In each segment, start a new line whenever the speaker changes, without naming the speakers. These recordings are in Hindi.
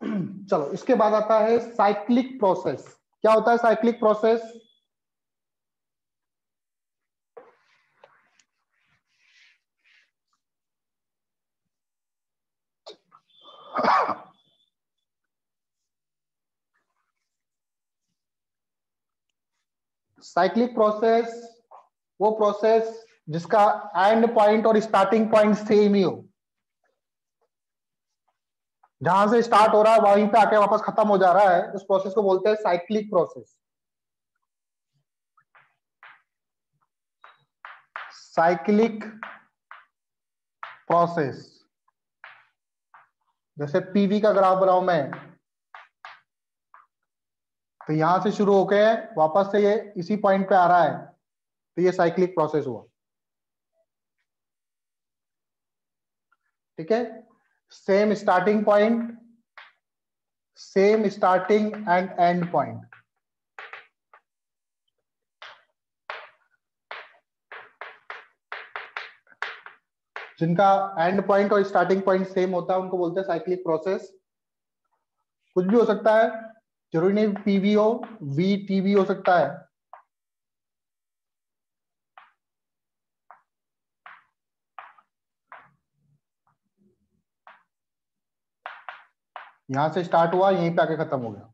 चलो इसके बाद आता है साइक्लिक प्रोसेस। क्या होता है साइक्लिक प्रोसेस? साइक्लिक प्रोसेस वो प्रोसेस जिसका एंड पॉइंट और स्टार्टिंग पॉइंट सेम ही हो। जहां से स्टार्ट हो रहा है वहीं पे आके वापस खत्म हो जा रहा है, उस प्रोसेस को बोलते हैं साइक्लिक प्रोसेस। Cyclic process. जैसे पीवी का ग्राफ बनाऊं मैं, तो यहां से शुरू होके वापस से ये इसी पॉइंट पे आ रहा है, तो ये साइक्लिक प्रोसेस हुआ। ठीक है, same starting point, same starting and and point. जिनका एंड पॉइंट और स्टार्टिंग पॉइंट सेम होता है उनको बोलते हैं साइक्लिक प्रोसेस। कुछ भी हो सकता है, जरूरी नहीं पीवी हो, वी टीवी हो सकता है। यहां से स्टार्ट हुआ, यहीं पे आके खत्म हो गया।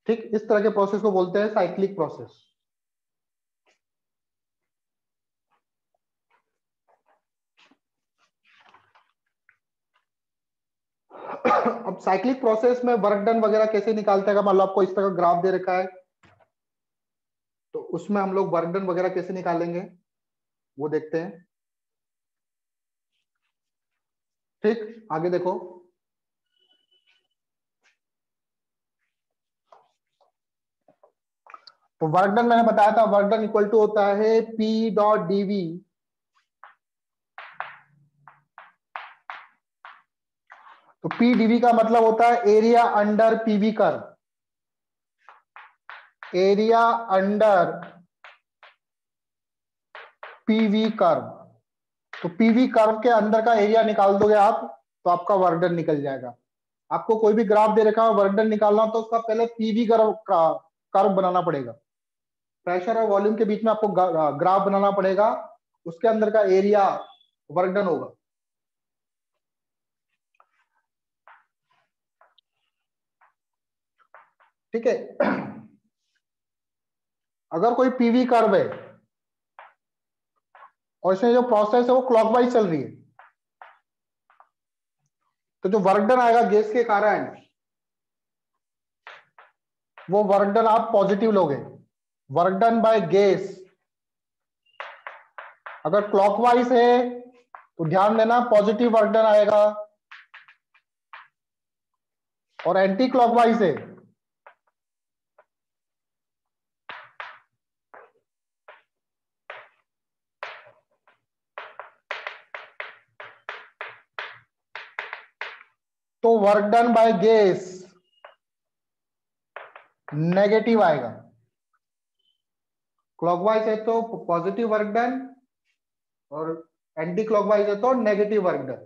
ठीक, इस तरह के प्रोसेस को बोलते हैं साइक्लिक प्रोसेस। अब साइक्लिक प्रोसेस में वर्क डन वगैरह कैसे निकालते हैं? मान लो आपको इस तरह का ग्राफ दे रखा है, तो उसमें हम लोग वर्क डन वगैरह कैसे निकालेंगे वो देखते हैं। ठीक, आगे देखो। तो वर्क डन मैंने बताया था, वर्क डन इक्वल टू होता है पी डॉट डीवी। तो पी डीवी का मतलब होता है area under PV curve. Area under PV curve. तो पीवी कर्व के अंदर का एरिया निकाल दोगे आप, तो आपका वर्क डन निकल जाएगा। आपको कोई भी ग्राफ दे रखा है वर्क डन निकालना, तो उसका पहले पीवी कर्व बनाना पड़ेगा। प्रेशर और वॉल्यूम के बीच में आपको ग्राफ बनाना पड़ेगा, उसके अंदर का एरिया वर्क डन होगा। ठीक है, अगर कोई पीवी कर्व है और इसमें जो प्रोसेस है वो क्लॉकवाइज चल रही है, तो जो वर्क डन आएगा गैस के कारण, वो वर्क डन आप पॉजिटिव लोगे। वर्क डन बाय गैस अगर क्लॉकवाइज है तो ध्यान देना पॉजिटिव वर्क डन आएगा, और एंटी क्लॉकवाइज है तो work done by gas negative आएगा। क्लॉकवाइज है तो पॉजिटिव वर्क डन, और एंटी क्लॉकवाइज है तो नेगेटिव वर्क डन।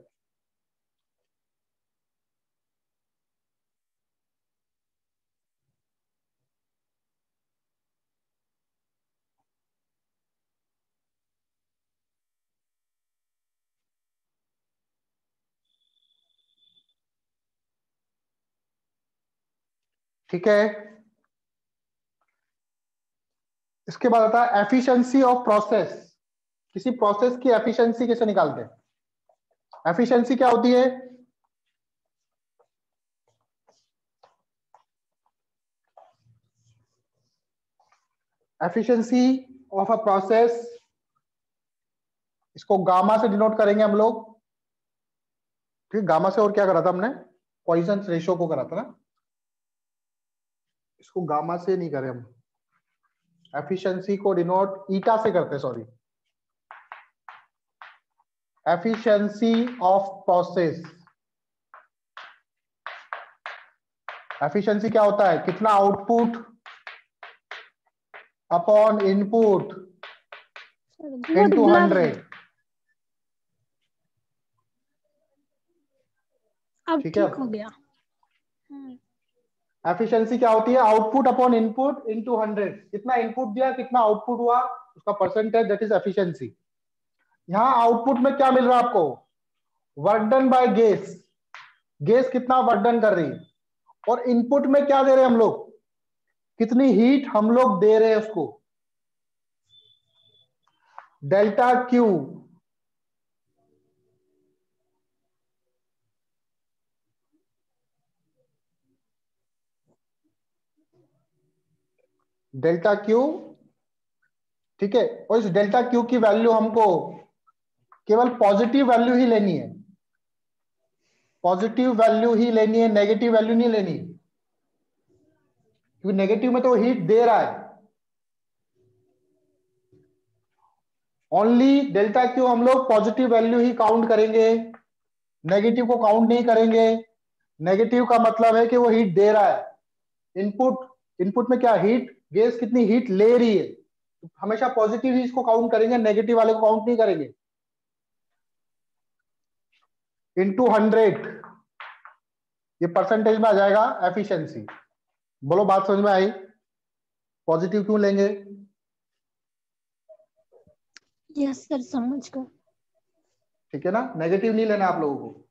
ठीक है, इसके बाद आता है एफिशिएंसी ऑफ प्रोसेस। किसी प्रोसेस की एफिशिएंसी कैसे निकालते हैं? एफिशिएंसी क्या होती है? एफिशिएंसी ऑफ अ प्रोसेस, इसको गामा से डिनोट करेंगे हम लोग। ठीक, गामा से और क्या करा था हमने? पॉइसन रेशियो को करा था ना, इसको गामा से नहीं करे हम। एफिशिएंसी को डिनोट ईटा से करते हैं, sorry. Efficiency of process, efficiency क्या होता है? कितना आउटपुट अपॉन इनपुट इनटू 100।
अब
ठीक है,
ठीक हो गया।
एफिशिएंसी क्या होती है? Output upon input into 100। कितना इनपुट दिया, कितना आउटपुट हुआ, उसका परसेंटेज, दैट इज एफिशिएंसी। यहां आउटपुट में क्या मिल रहा है आपको? Work done by gas. Gas कितना वर्क डन कर रही है, और इनपुट में क्या दे रहे हैं हम लोग, कितनी हीट हम लोग दे रहे हैं उसको। डेल्टा क्यू, डेल्टा क्यू, ठीक है। और इस डेल्टा क्यू की वैल्यू हमको केवल पॉजिटिव वैल्यू ही लेनी है, पॉजिटिव वैल्यू ही लेनी है, नेगेटिव वैल्यू नहीं लेनी, क्योंकि नेगेटिव में तो हीट दे रहा है। ओनली डेल्टा क्यू हम लोग पॉजिटिव वैल्यू ही काउंट करेंगे, नेगेटिव को काउंट नहीं करेंगे। नेगेटिव का मतलब है कि वो हीट दे रहा है। इनपुट में क्या हीट, गैस कितनी हीट ले रही है, तो हमेशा पॉजिटिव ही इसको काउंट करेंगे, नेगेटिव वाले को काउंट नहीं करेंगे। इनटू 100, ये परसेंटेज में आ जाएगा एफिशिएंसी। बोलो बात समझ में आई? पॉजिटिव क्यों लेंगे?
यस सर, समझ गए।
ठीक है ना, नेगेटिव नहीं लेना आप लोगों को।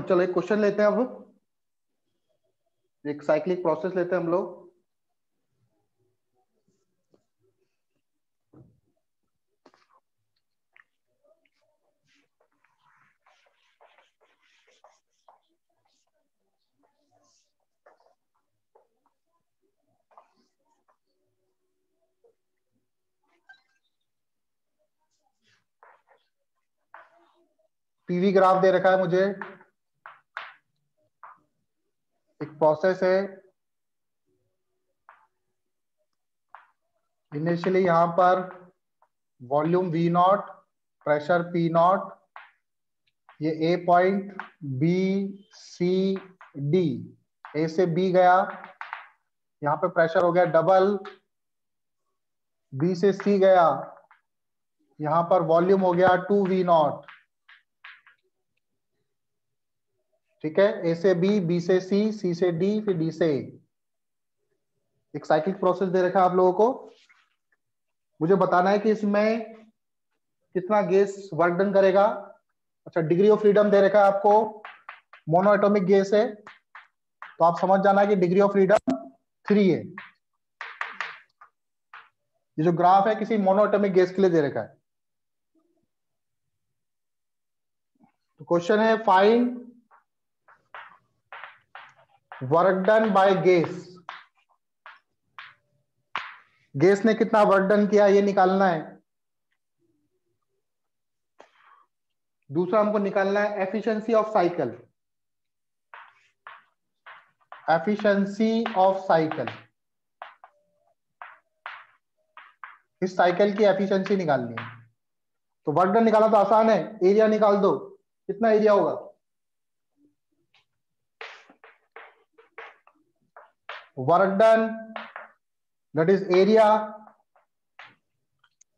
चलो एक क्वेश्चन लेते हैं, अब एक साइक्लिक प्रोसेस लेते हैं हम लोग। पीवी ग्राफ दे रखा है मुझे, एक प्रोसेस है। इनिशियली यहां पर volume V not, pressure P not, ये A point, B C D, A से B गया, यहां पे प्रेशर हो गया डबल, B से C गया, यहां पर वॉल्यूम हो गया 2V नॉट। ठीक है, A से B, B से C, C से D, फिर D से A। एक साइक्लिक प्रोसेस दे रखा है आप लोगों को। मुझे बताना है कि इसमें कितना गैस वर्क डन करेगा। अच्छा, डिग्री ऑफ फ्रीडम दे रखा है आपको, मोनो एटॉमिक गैस है, तो आप समझ जाना है कि डिग्री ऑफ फ्रीडम 3 है। ये जो ग्राफ है किसी मोनो एटॉमिक गैस के लिए दे रखा है। तो क्वेश्चन है, find work done by gas. Gas ने कितना वर्क डन किया ये निकालना है। दूसरा हमको निकालना है efficiency of cycle, efficiency of cycle. इस साइकिल की एफिशिएंसी निकालनी है। तो वर्क डन निकालना तो आसान है, एरिया निकाल दो। कितना एरिया होगा? Work done that is area,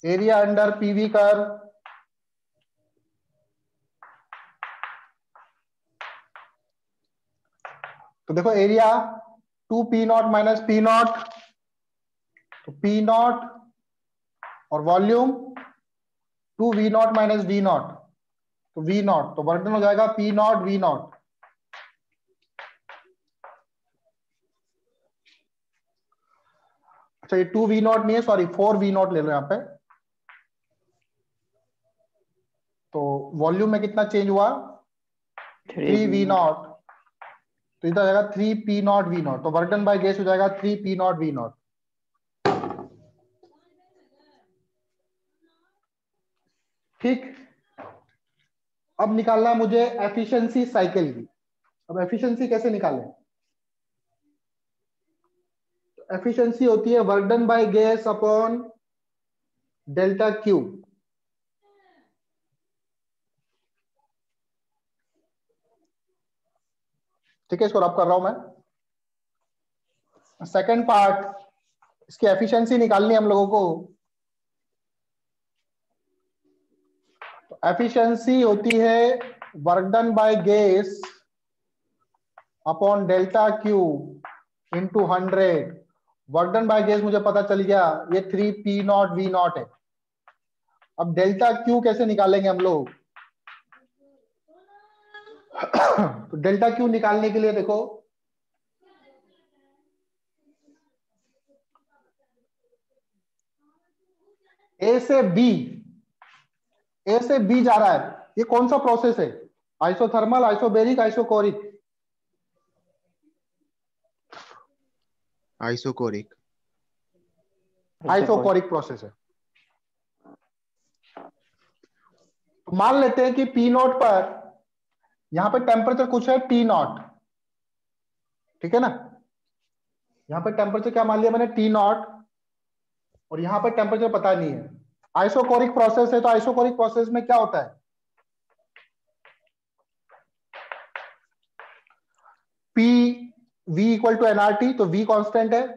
area under PV curve. तो देखो area 2P not minus P not, तो P नॉट और volume 2V not minus V not, तो V नॉट, तो वर्क डन हो जाएगा P नॉट V नॉट। अच्छा, ये 2V नॉट नहीं है, सॉरी 4V नॉट ले लो यहां पे। तो वॉल्यूम में कितना चेंज हुआ? 3V नॉट, तो इधर जाएगा 3P नॉट V नॉट, तो वर्क डन बाय गैस हो जाएगा 3P नॉट V नॉट। ठीक, अब निकालना है मुझे एफिशिएंसी साइकिल की। अब एफिशिएंसी कैसे निकालें? एफिशिएंसी होती है work done by gas upon delta Q. ठीक है, इसको रब कर रहा हूं मैं। सेकंड पार्ट, इसकी एफिशिएंसी निकालनी है हम लोगों को। तो एफिशिएंसी होती है work done by gas upon delta Q into 100। Work done by gas मुझे पता चल गया, ये 3P0 V0 है। अब डेल्टा क्यू कैसे निकालेंगे हम लोग? तो डेल्टा क्यू निकालने के लिए देखो, ए से बी, ए से बी जा रहा है, ये कौन सा प्रोसेस है? Isothermal, isobaric, isochoric?
Isochoric.
Isochoric process है। तो मान लेते हैं कि पी नॉट पर, यहां पे टेम्परेचर कुछ है T0, ठीक है ना? यहां पे टेम्परेचर क्या मान लिया मैंने? T0, और यहां पे टेम्परेचर पता नहीं है। आइसोकोरिक प्रोसेस है, तो आइसोकोरिक प्रोसेस में क्या होता है? P V equal to NRT, तो वी कांस्टेंट है,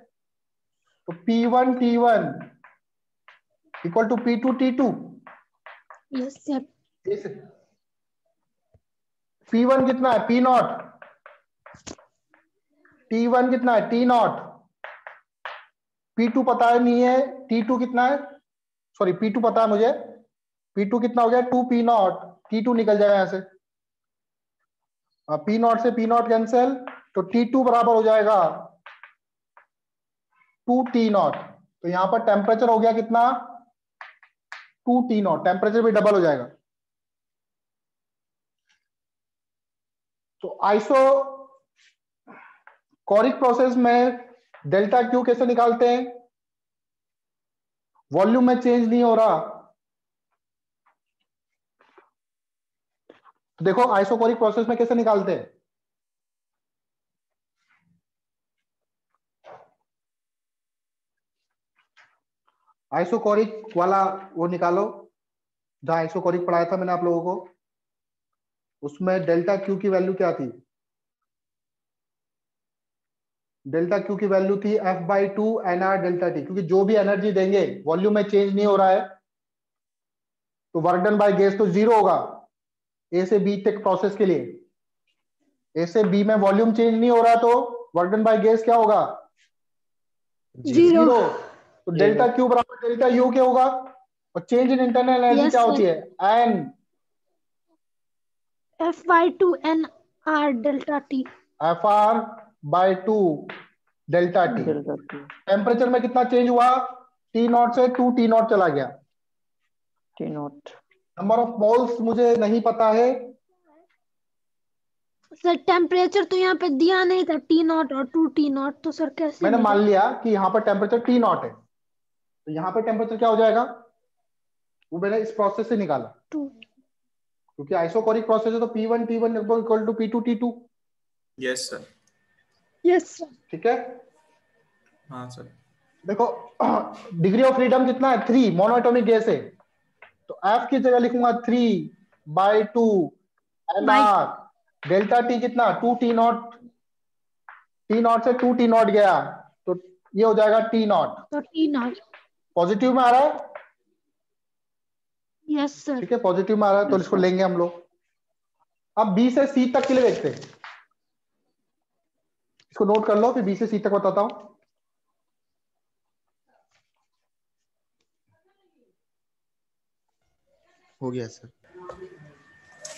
तो P1 T1 equal to P2 T2।
Yes sir.
P1 कितना है? P0। T1 कितना है? T0। P2 पता है नहीं है, T2 कितना है? सॉरी, P2 पता है मुझे, P2 कितना हो गया? 2P0। T2 निकल जाएगा यहां से, P0 से P0 कैंसिल, तो T2 बराबर हो जाएगा 2T0। तो यहां पर टेम्परेचर हो गया कितना? 2T0। टेम्परेचर भी डबल हो जाएगा। तो आइसो कोरिक प्रोसेस में डेल्टा क्यू कैसे निकालते हैं? वॉल्यूम में चेंज नहीं हो रहा, तो देखो आइसोकोरिक प्रोसेस में कैसे निकालते हैं? आइसोकोरिक वाला वो निकालो, जहां आइसोकोरिक पढ़ाया था मैंने आप लोगों को, उसमें डेल्टा क्यू की वैल्यू क्या थी? डेल्टा क्यू की वैल्यू थी F/2 NR डेल्टा टी, क्योंकि जो भी एनर्जी देंगे वॉल्यूम में चेंज नहीं हो रहा है, तो वर्क डन बाय गैस तो जीरो होगा ए से बी तक प्रोसेस के लिए। ए से बी में वॉल्यूम चेंज नहीं हो रहा, तो वर्क डन बाय गैस क्या होगा?
जीरो।
जीरो। तो डेल्टा क्यू बराबर डेल्टा यू क्या होगा? और change in internal energy
Yes,
क्या
sir.
होती है? N
F/2 NR delta T.
FR/2 delta T. Temperature में कितना चेंज हुआ? T0 से 2T0 चला गया।
T0।
नंबर ऑफ मोल्स मुझे नहीं पता है।
सर टेम्परेचर तो यहाँ पे दिया नहीं था, T0 और 2T0, तो सर कैसे
मैंने मान
मिला?
लिया कि यहाँ पर टेम्परेचर T0 है, तो यहाँ पर टेम्परेचर क्या हो जाएगा? वो मैंने इस प्रोसेस से निकाला,
2।
क्योंकि आइसोकोरिक प्रोसेस है, तो P1 T1 equal to P2 T2।
Yes sir.
Yes sir.
ठीक है।
हाँ सर।
देखो डिग्री ऑफ फ्रीडम कितना है? 3। मोनोएटॉमिक गैस है, तो F की जगह लिखूंगा 3/2 NR। डेल्टा टी कितना? 2T0। T0 से 2T0 गया, तो ये हो जाएगा T0।
तो T0।
पॉजिटिव में आ रहा है?
Yes sir.
ठीक है, पॉजिटिव में आ रहा है, तो इसको लेंगे हम लोग। अब B से C तक के लिए देखते हैं, इसको नोट कर लो, फिर B से C तक बताता हूं।
हो गया सर।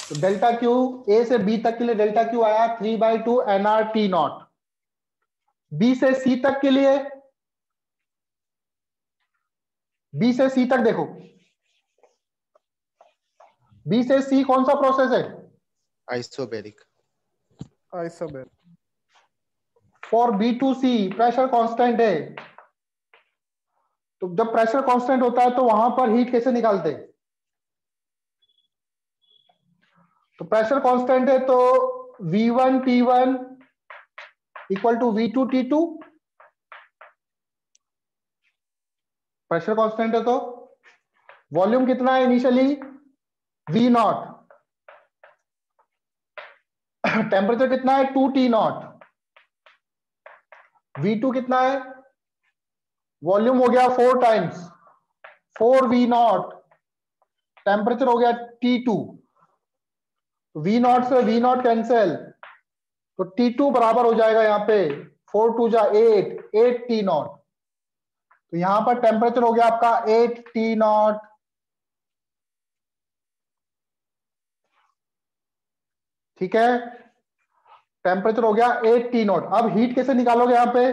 तो डेल्टा क्यू A से B तक के लिए डेल्टा क्यू आया 3/2 NR T0। B से C तक के लिए, B से C तक देखो, B से C कौन सा प्रोसेस है?
Isobaric.
For B to C pressure constant है, तो जब प्रेशर कांस्टेंट होता है तो वहां पर हीट कैसे निकालते हैं? तो प्रेशर कांस्टेंट है, तो V1 T1 equal to V2 T2। Pressure constant है, तो वॉल्यूम कितना है इनिशियली? V0। टेम्परेचर कितना है? 2T0। V2 कितना है? वॉल्यूम हो गया 4 टाइम्स 4V0। टेम्परेचर हो गया T2। V0 से V0 कैंसिल, तो T2 बराबर हो जाएगा यहाँ पे 4 2 जा 8, 8 T नॉट। तो यहां पर टेम्परेचर हो गया आपका 8 T नॉट। ठीक है, टेम्परेचर हो गया 8 T नॉट। अब हीट कैसे निकालोगे यहां पे?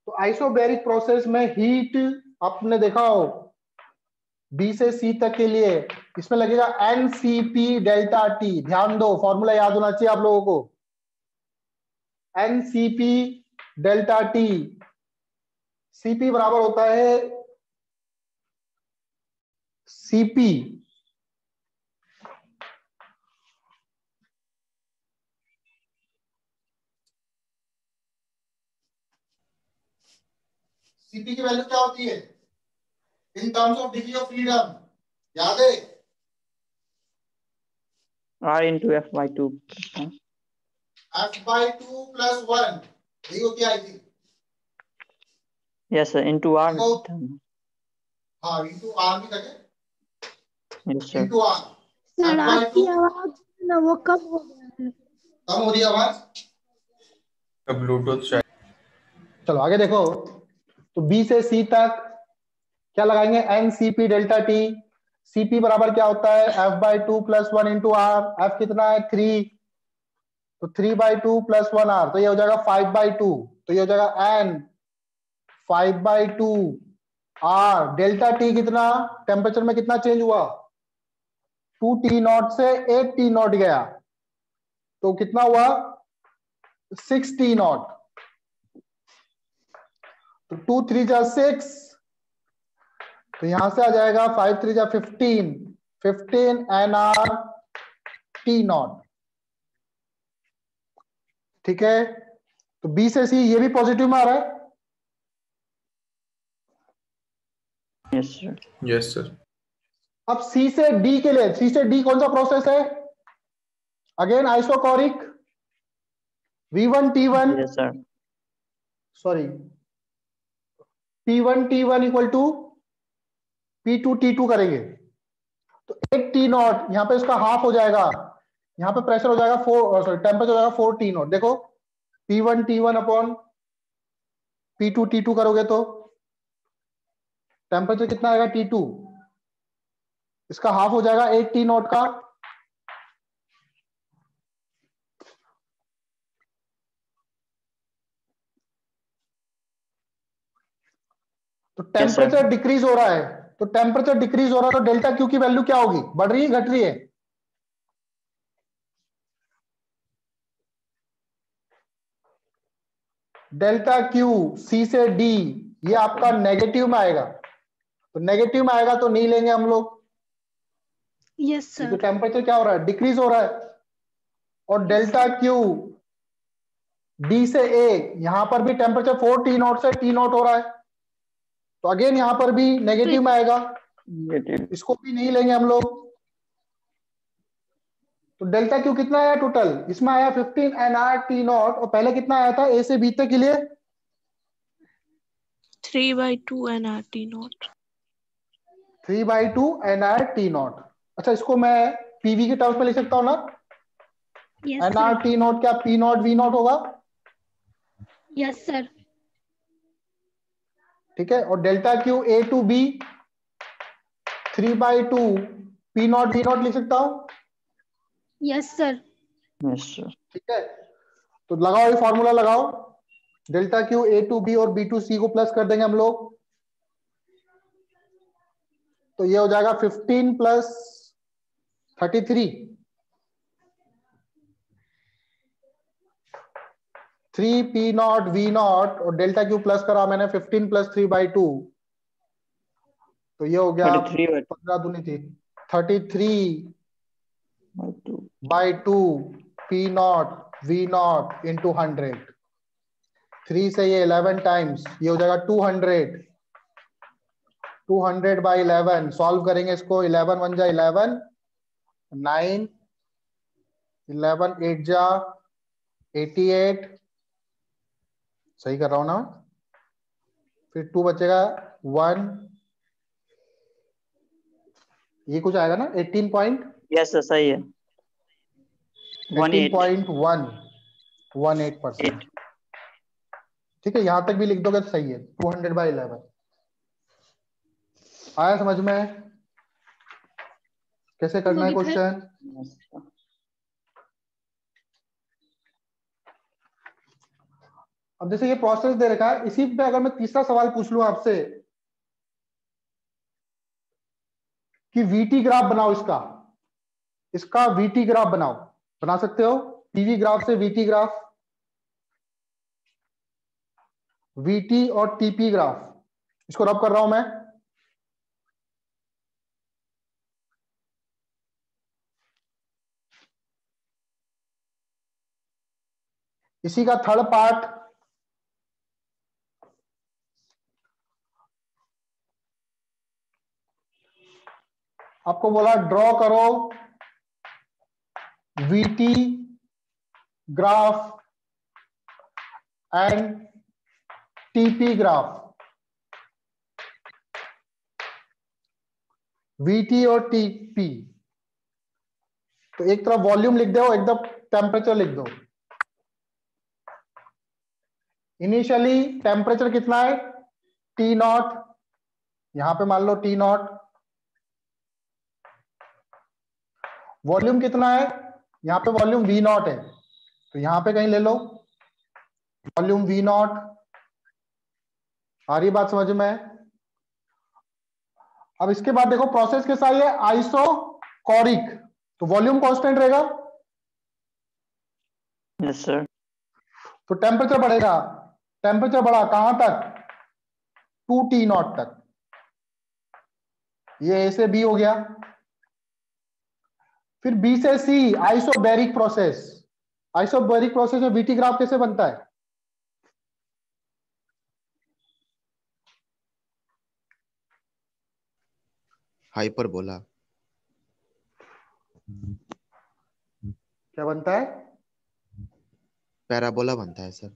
तो आइसोबैरिक प्रोसेस में हीट आपने देखा हो B से C तक के लिए इसमें लगेगा NCP डेल्टा T। ध्यान दो, फॉर्मूला याद होना चाहिए आप लोगों को। NCP डेल्टा T, CP बराबर होता है CP CP की वैल्यू क्या होती है in terms of degree of freedom? याद है?
R into F by 2.
F/2 + 1 यही होती है I think.
Yes sir, into R.
हाँ, इंटू आर भी करें,
Yes sir.
Into R.
Sir आपकी आवाज ना वो कम हो गया है।
कम हो रही है आवाज?
ब्लूटूथ शायद।
चलो आगे देखो। तो बी से सी तक क्या लगाएंगे? NCP delta T. CP बराबर क्या होता है? F/2 + 1 into are. F कितना है? 3। तो 3/2 + 1 आर, तो ये हो जाएगा 5/2। तो ये हो जाएगा N 5/2 आर। डेल्टा टी कितना? टेम्परेचर में कितना चेंज हुआ? 2 T नॉट से 8 T नॉट गया, तो कितना हुआ? 6 T नॉट। तो 2 3 जा 6, तो यहां से आ जाएगा 5 3 जा 15, 15 NR T नॉट। ठीक है, तो B से C ये भी पॉजिटिव में आ रहा है।
Yes sir.
Yes sir.
अब C से D के लिए, C से D कौन सा प्रोसेस है? Again isochoric. V1 T1
Yes sir.
Sorry P1 T1 equal to P2 T2 करेंगे, तो 8 T नॉट यहां पे इसका हाफ हो जाएगा। यहां पे प्रेशर हो जाएगा 4, सॉरी टेम्परेचर हो जाएगा 4 T नॉट। देखो P1 T1 upon P2 T2 करोगे तो टेम्परेचर कितना आएगा? T2, इसका हाफ हो जाएगा 8 T नॉट का। तो टेम्परेचर डिक्रीज हो रहा है, तो टेम्परेचर डिक्रीज हो रहा है तो डेल्टा क्यू की वैल्यू क्या होगी? बढ़ रही है, घट रही है? डेल्टा क्यू सी से डी ये आपका नेगेटिव में आएगा। तो नेगेटिव में आएगा तो नहीं लेंगे हम लोग,
यस
क्योंकि
सर।
टेम्परेचर क्या हो रहा है? डिक्रीज हो रहा है। और डेल्टा क्यू डी से ए, यहां पर भी टेम्परेचर 4 T नॉट से T नॉट हो रहा है, तो अगेन यहां पर भी नेगेटिव में आएगा,
Negative.
इसको भी नहीं लेंगे हम लोग। तो डेल्टा क्यू कितना आया टोटल? इसमें आया 15 NR T नॉट, और पहले कितना आया था ए से बी तक के लिए?
3/2 NR T not.
3/2 NR T not. अच्छा, इसको मैं पीवी के टर्म्स में लिख सकता हूं ना?
Yes
NR
sir.
T naught क्या P नॉट V नॉट होगा?
Yes sir.
ठीक है, और delta Q A to B 3/2 P naught V naught लिख सकता हूं?
Yes sir.
Yes sir.
ठीक है, तो लगाओ, ये फॉर्मूला लगाओ। Delta Q A to B और B टू C को प्लस कर देंगे हम लोग, तो ये हो जाएगा 15 + 33, 3 P नॉट V नॉट, और डेल्टा क्यू प्लस करा मैंने 15 + 3/2, तो ये हो गया 15 दूनी थी 33/2 P naught V not into 100। 3 से ये 11 टाइम्स, ये हो जाएगा 200। 200/11 सॉल्व करेंगे इसको। 11 1 जा 11, 9 11 8 जा 88, सही कर रहा हूं ना? फिर 2 बचेगा 1, ये कुछ आएगा ना 18 पॉइंट,
Yes sir, सही है. 18.
18.1। 18%। ठीक है, यहां तक भी लिख दोगे तो सही है। 200/11 आया समझ में? कैसे करना है
लिखा है।
क्वेश्चन?
Yes, sir.
अब जैसे ये प्रोसेस दे रखा है, इसी पे अगर मैं तीसरा सवाल पूछ लूं आपसे कि वीटी ग्राफ बनाओ, इसका वीटी ग्राफ बनाओ, बना सकते हो? पीवी ग्राफ से वीटी ग्राफ, वीटी और टीपी ग्राफ, इसको रब कर रहा हूं मैं। इसी का थर्ड पार्ट आपको बोला ड्रॉ करो VT graph and TP graph. VT और टीपी, तो एक तरफ वॉल्यूम लिख दो, एकदम टेम्परेचर लिख दो। इनिशियली टेम्परेचर कितना है? टी नॉट, यहां पे मान लो टी नॉट। वॉल्यूम कितना है? यहां पे वॉल्यूम वी नॉट है, तो यहां पे कहीं ले लो वॉल्यूम वी नॉट। आ रही बात समझ में? अब इसके बाद देखो प्रोसेस कैसा है, आइसोकोरिक, तो वॉल्यूम कांस्टेंट रहेगा,
Yes, sir.
तो टेम्परेचर बढ़ेगा। टेम्परेचर बढ़ा कहां तक? 2T नॉट तक। ये ए से बी हो गया। फिर बी से सी, आइसोबैरिक प्रोसेस। आइसोबैरिक प्रोसेस में वीटी ग्राफ कैसे बनता है?
हाइपरबोला।
क्या बनता है?
पैराबोला बनता है सर।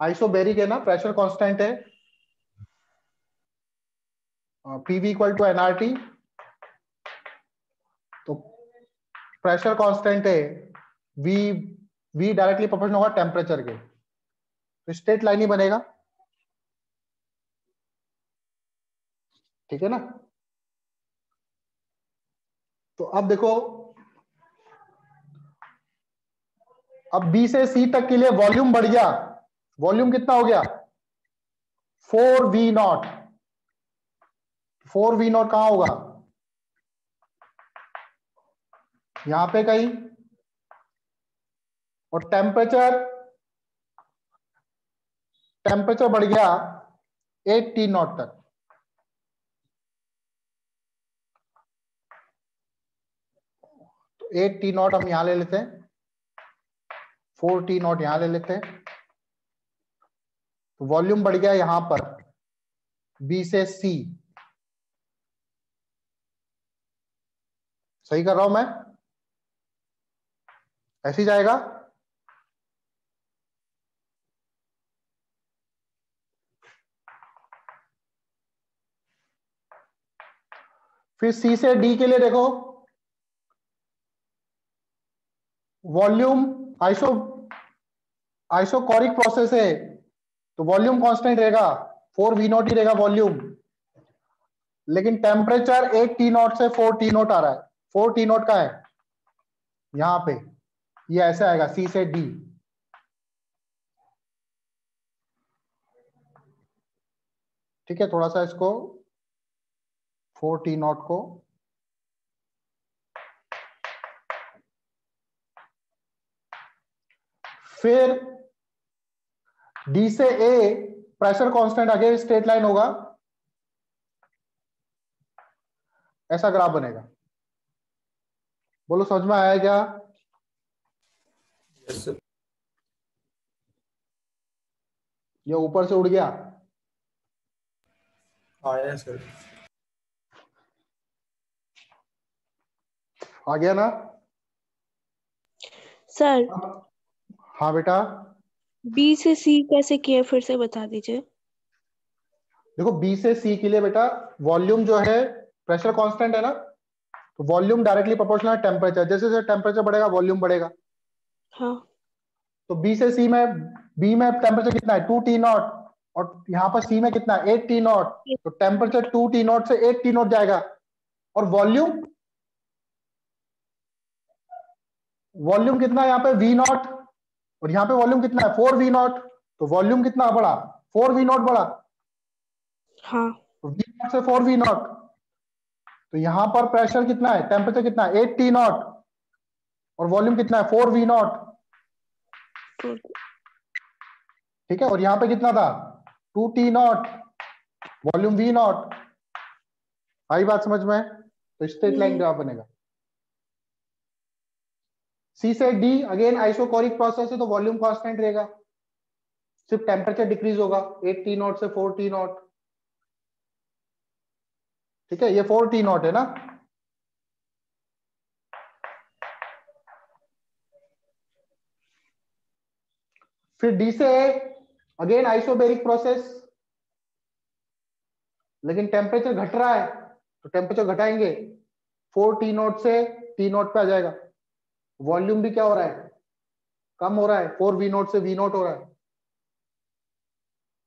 आइसोबैरिक है ना, प्रेशर कांस्टेंट है, पीवी इक्वल टू एनआरटी, तो प्रेशर कांस्टेंट है, वी वी डायरेक्टली प्रोपोर्शनल होगा टेम्परेचर के, तो स्ट्रेट लाइन ही बनेगा। ठीक है ना? तो अब देखो, अब बी से सी तक के लिए वॉल्यूम बढ़ गया। वॉल्यूम कितना हो गया? 4V not. 4V नॉट कहां होगा? यहां पे कहीं। और टेम्परेचर बढ़ गया 8T नॉट तक। तो 8T नॉट हम यहां ले लेते हैं, 4T नॉट यहां ले लेते हैं, तो वॉल्यूम बढ़ गया यहां पर बी से सी। सही कर रहा हूं मैं? ऐसे ही जाएगा। फिर सी से डी के लिए देखो, वॉल्यूम आइसोकोरिक प्रोसेस है, तो वॉल्यूम कांस्टेंट रहेगा, 4V नॉट ही रहेगा वॉल्यूम, लेकिन टेम्परेचर 8T नॉट से 4T नॉट आ रहा है। 4T नॉट का है यहां पे, ये ऐसे आएगा सी से डी। ठीक है, थोड़ा सा इसको 4T नॉट को फिर डी से ए, प्रेशर कांस्टेंट आगे स्ट्रेट लाइन होगा, ऐसा ग्राफ बनेगा। बोलो समझ में आया क्या?
Yes sir.
ये ऊपर से उड़ गया?
आया सर।
आ गया ना?
सर
हाँ बेटा,
बी से सी कैसे किया फिर से बता दीजिए।
देखो बी से सी के लिए बेटा वॉल्यूम जो है प्रेशर कांस्टेंट है ना, तो वॉल्यूम डायरेक्टली प्रोपोर्शनल है टेम्परेचर। जैसे जैसे टेम्परेचर बढ़ेगा वॉल्यूम बढ़ेगा।
हाँ
तो बी से सी में, बी में टेम्परेचर कितना है 2T0 और यहाँ पर सी में कितना है 8T0, तो टेम्परेचर 2T0 से 8T0 जाएगा। और वॉल्यूम, वॉल्यूम कितना है यहाँ पे V0 और यहाँ पे वॉल्यूम कितना है 4V0, तो वॉल्यूम कितना बढ़ा 4V0 बढ़ा,
हाँ
तो V0 से 4V0, तो यहाँ पर प्रेशर कितना है, टेम्परेचर कितना है 8T0 और वॉल्यूम कितना है 4V0, ठीक है। और यहाँ पे कितना था 2T0, वॉल्यूम V0। आई बात समझ में? तो स्ट्रेट लाइन ग्राफ बनेगा। सी से डी अगेन आइसोकोरिक प्रोसेस है, तो वॉल्यूम कांस्टेंट रहेगा, सिर्फ टेम्परेचर डिक्रीज होगा 8T0 से 4T0, ठीक है। ये 4T0 है ना। फिर डी से अगेन आइसोबेरिक प्रोसेस, लेकिन टेम्परेचर घट रहा है, तो टेम्परेचर घटाएंगे 4T0 से T0 पे आ जाएगा। वॉल्यूम भी क्या हो रहा है, कम हो रहा है, 4V0 से V0 हो रहा है,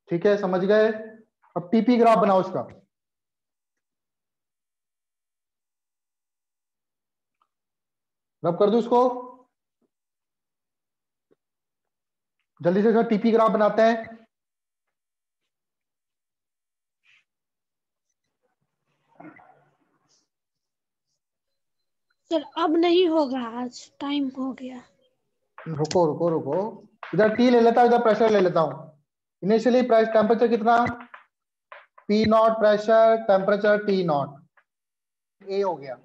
ठीक है। समझ गए? अब टीपी ग्राफ बनाओ इसका। रब कर दूं इसको, जल्दी से सर टीपी ग्राफ बनाते हैं।
सर अब नहीं होगा, आज टाइम हो गया।
रुको रुको रुको, इधर टी ले लेता हूं, इधर प्रेशर ले लेता हूं। इनिशियली प्रेस टेम्परेचर कितना P0 प्रेशर, टेम्परेचर T0, ए हो गया।